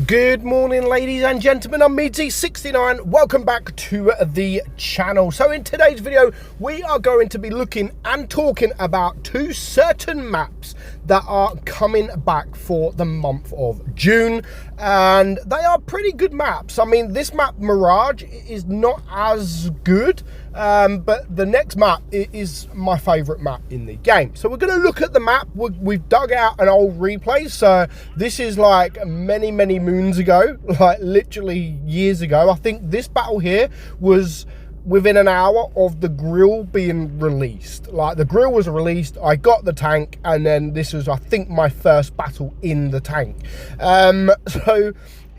Good morning, ladies and gentlemen. I'm meadsyreplays. Welcome back to the channel. So in today's video, we are going to be looking and talking about two certain maps that are coming back for the month of June, and they are pretty good maps. I mean, this map Mirage is not as good, but the next map is my favorite map in the game. So we're going to look at the map. We've dug out an old replay, so this is like many moons ago, like literally years ago. I think this battle here was within an hour of the grill being released. Like, the grill was released, I got the tank, and then this was, I think, my first battle in the tank. So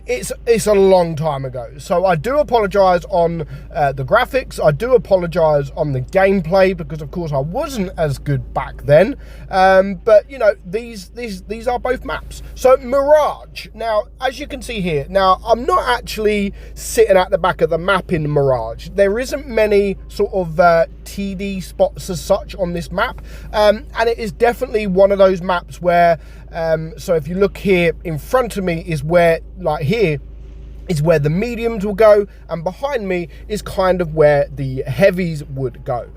it's a long time ago, so I do apologize on the graphics. I do apologize on the gameplay, because of course I wasn't as good back then, but you know, these are both maps. So Mirage, now as you can see here, now I'm not actually sitting at the back of the map in Mirage. There isn't many sort of TD spots as such on this map, and it is definitely one of those maps where so if you look here in front of me is where, like here is where the mediums will go, and behind me is kind of where the heavies would go.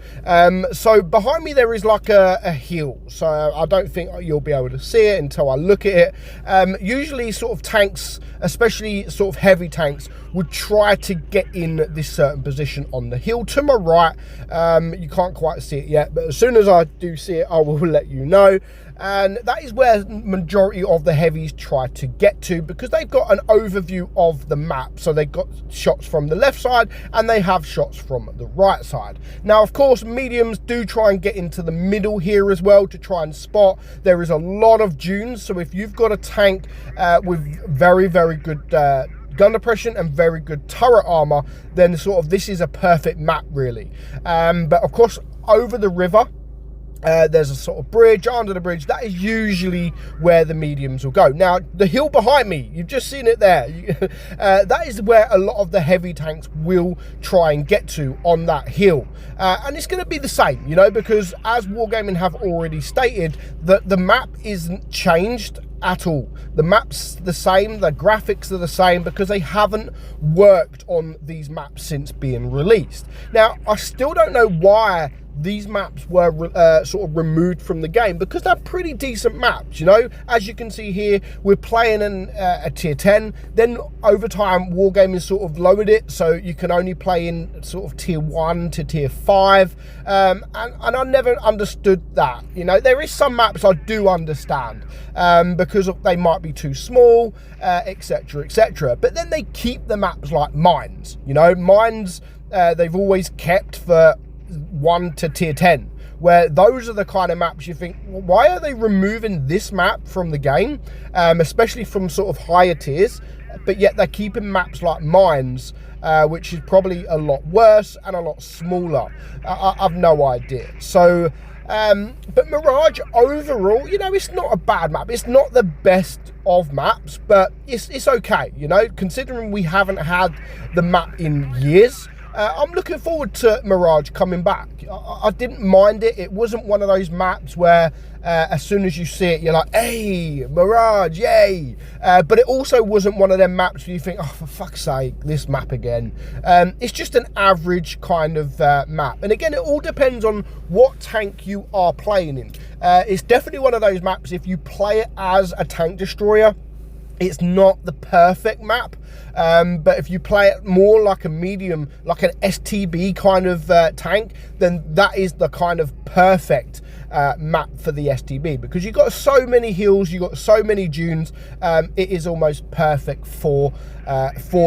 So behind me there is like a hill, so I don't think you'll be able to see it until I look at it. Usually sort of tanks, especially sort of heavy tanks, would try to get in this certain position on the hill to my right. You can't quite see it yet, but as soon as I do see it, I will let you know. And that is where majority of the heavies try to get to, because they've got an overview of the map. So they've got shots from the left side and they have shots from the right side. Now, of course, mediums do try and get into the middle here as well to try and spot. There is a lot of dunes, so if you've got a tank with very good gun depression and very good turret armor, then sort of this is a perfect map, really. But of course, over the river, there's a sort of bridge. Under the bridge, that is usually where the mediums will go. Now, the hill behind me, you've just seen it there. That is where a lot of the heavy tanks will try and get to, on that hill. And it's going to be the same, you know, because as Wargaming have already stated, that the map isn't changed at all. The map's the same, the graphics are the same, because they haven't worked on these maps since being released. Now, I still don't know why these maps were sort of removed from the game, because they're pretty decent maps, you know. As you can see here, we're playing in a tier 10, then over time Wargaming sort of lowered it, so you can only play in sort of tier 1 to tier 5, and I never understood that, you know. There is some maps I do understand, because they might be too small, etc, but then they keep the maps like mines, you know. Mines, they've always kept for 1 to tier 10, where those are the kind of maps you think, why are they removing this map from the game, especially from sort of higher tiers, but yet they're keeping maps like mines, which is probably a lot worse and a lot smaller. I've no idea. So but Mirage overall, you know, it's not a bad map. It's not the best of maps, but it's okay, you know, considering we haven't had the map in years. I'm looking forward to Mirage coming back. I didn't mind it. It wasn't one of those maps where as soon as you see it, you're like, hey, Mirage, yay. But it also wasn't one of them maps where you think, oh, for fuck's sake, this map again. It's just an average kind of map. And again, it all depends on what tank you are playing in. It's definitely one of those maps, if you play it as a tank destroyer, it's not the perfect map, but if you play it more like a medium, like an STB kind of tank, then that is the kind of perfect map for the STB, because you've got so many hills, you've got so many dunes. It is almost perfect for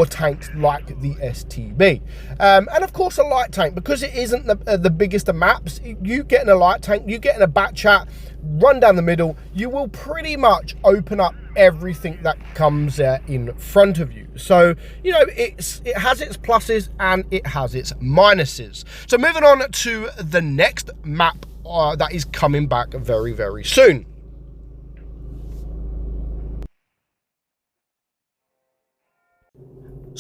tanks like the STB. And of course a light tank, because it isn't the biggest of maps. You get in a light tank, you get in a back chat, run down the middle, you will pretty much open up everything that comes in front of you. So, you know, it has its pluses and it has its minuses. So moving on to the next map that is coming back very soon.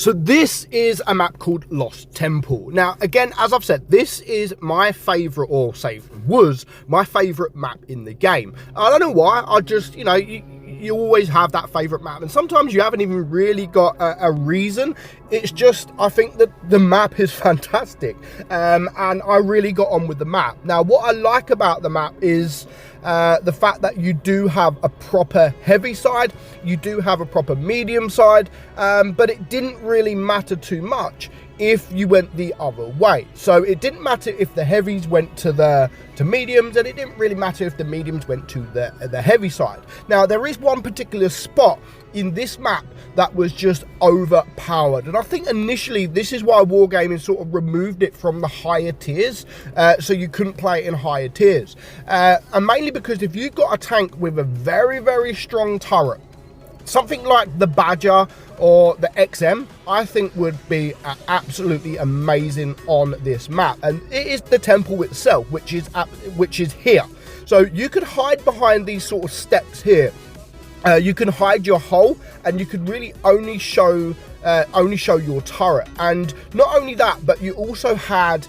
So this is a map called Lost Temple. Now, again, as I've said, this is my favorite, or say was my favorite map in the game. I don't know why. I just, you know, you always have that favorite map, and sometimes you haven't even really got a reason. It's just, I think that the map is fantastic, and I really got on with the map. Now, what I like about the map is the fact that you do have a proper heavy side, you do have a proper medium side, but it didn't really matter too much if you went the other way. So it didn't matter if the heavies went to mediums, and it didn't really matter if the mediums went to the heavy side. Now, there is one particular spot in this map that was just overpowered, and I think initially this is why Wargaming sort of removed it from the higher tiers, so you couldn't play it in higher tiers, and mainly because if you've got a tank with a very, very strong turret, something like the Badger or the XM, I think would be absolutely amazing on this map. And it is the temple itself, which is here. So you could hide behind these sort of steps here. You can hide your hull, and you could really only show your turret. And not only that, but you also had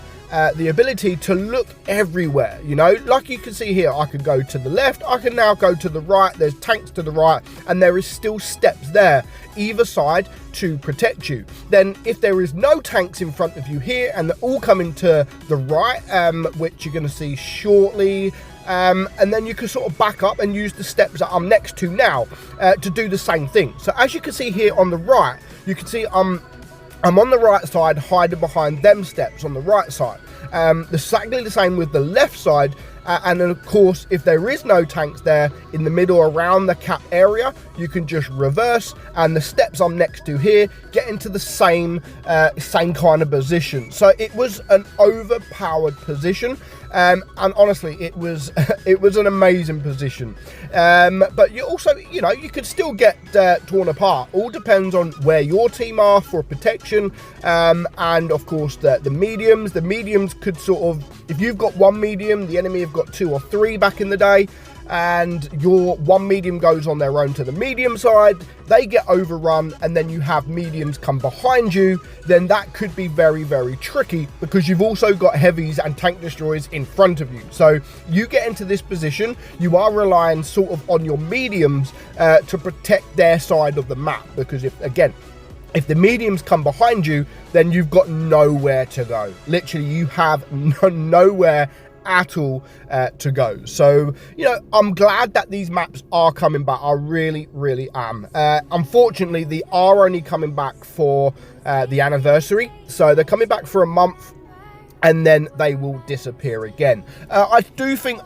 the ability to look everywhere, you know, like you can see here. I can go to the left, I can now go to the right, there's tanks to the right, and there is still steps there either side to protect you. Then if there is no tanks in front of you here, and they're all coming to the right, which you're going to see shortly, and then you can sort of back up and use the steps that I'm next to now to do the same thing. So as you can see here on the right, you can see I'm on the right side, hiding behind them steps on the right side. Exactly the same with the left side, and then of course, if there is no tanks there in the middle around the cap area, you can just reverse, and the steps I'm next to here get into the same kind of position. So it was an overpowered position, and honestly, it was an amazing position. But you also, you know, you could still get torn apart. All depends on where your team are for protection, and of course the mediums. The mediums could sort of, if you've got one medium, the enemy have got 2 or 3 back in the day, and your one medium goes on their own to the medium side, they get overrun, and then you have mediums come behind you, then that could be very, very tricky, because you've also got heavies and tank destroyers in front of you. So you get into this position, you are relying sort of on your mediums to protect their side of the map, because if the mediums come behind you, then you've got nowhere to go. Literally, you have nowhere at all to go. So, you know, I'm glad that these maps are coming back. I really, really am. Unfortunately, they are only coming back for the anniversary. So they're coming back for a month, and then they will disappear again. I do think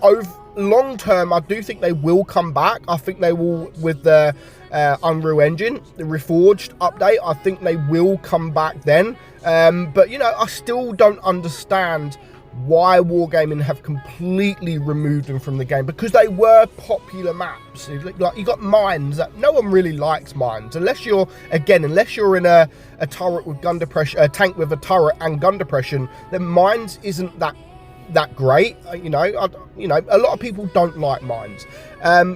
long term, I do think they will come back. I think they will, with the Unreal Engine, the Reforged update, I think they will come back then. But, you know, I still don't understand why Wargaming have completely removed them from the game, because they were popular maps. Like, you got mines, that no one really likes mines, unless you're in a turret with gun depression, a tank with a turret and gun depression. Then mines isn't that great. You know, a lot of people don't like mines,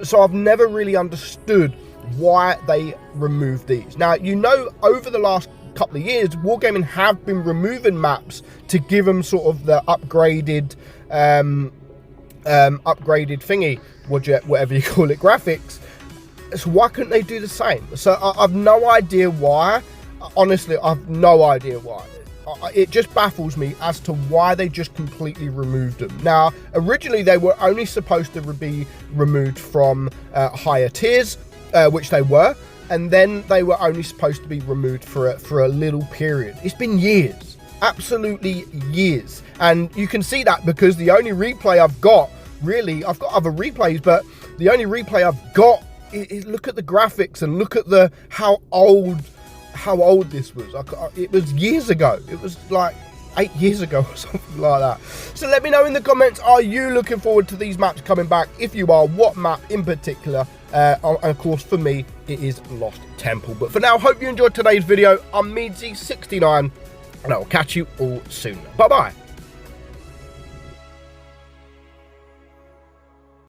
so I've never really understood why they removed these. Now, you know, over the last couple of years, Wargaming have been removing maps to give them sort of the upgraded thingy, whatever you call it, graphics. So why couldn't they do the same? So I've no idea why. Honestly, I've no idea why. It just baffles me as to why they just completely removed them. Now, originally they were only supposed to be removed from higher tiers, which they were, and then they were only supposed to be removed for a little period. It's been years, absolutely years, and you can see that because the only replay I've got, really, I've got other replays, but the only replay I've got is look at the graphics and look at how old this was. It was years ago. It was like 8 years ago or something like that. So let me know in the comments, are you looking forward to these maps coming back? If you are, what map in particular? And of course, for me, it is Lost Temple. But for now, hope you enjoyed today's video. I'm meadsyreplays, and I will catch you all soon. Bye bye.